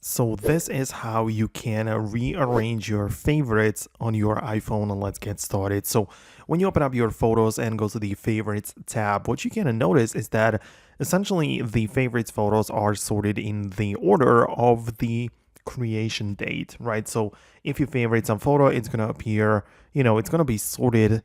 So this is how you can rearrange your favorites on your iPhone, and let's get started. So when you open up your photos and go to the favorites tab, what you can notice is that essentially the favorites photos are sorted in the order of the creation date, right? So if you favorite some photo, it's going to appear, it's going to be sorted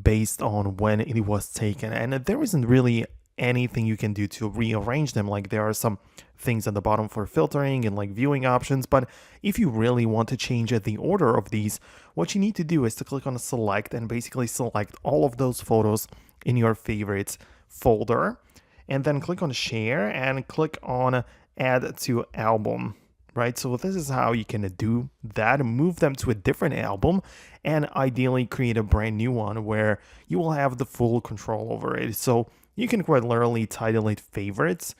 based on when it was taken. And there isn't really anything you can do to rearrange them. Like there are some things at the bottom for filtering and like viewing options. But if you really want to change the order of these, what you need to do is to click on select and basically select all of those photos in your favorites folder. And then click on share and click on add to album. Right, so this is how you can do that, move them to a different album, and ideally create a brand new one where you will have the full control over it. So you can quite literally title it favorites,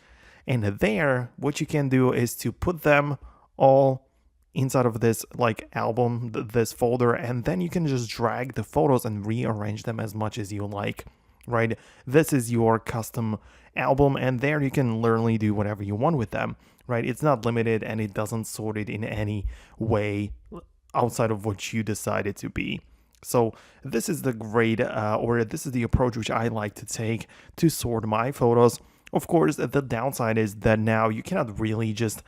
and there what you can do is to put them all inside of this like album, this folder, and then you can just drag the photos and rearrange them as much as you like. Right, this is your custom album, and there you can literally do whatever you want with them. Right, it's not limited and it doesn't sort it in any way outside of what you decide it to be. So this is the this is the approach which I like to take to sort my photos. Of course, the downside is that now you cannot really just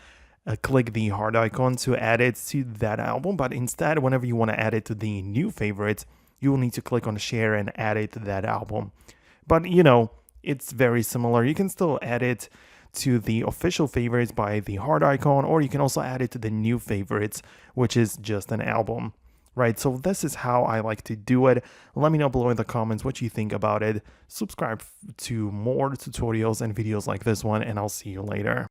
click the heart icon to add it to that album, but instead, whenever you want to add it to the new favorites, you will need to click on share and add it to that album. But it's very similar. You can still add it to the official favorites by the heart icon, or you can also add it to the new favorites, which is just an album. Right, so this is how I like to do it. Let me know below in the comments what you think about it. Subscribe to more tutorials and videos like this one, and I'll see you later.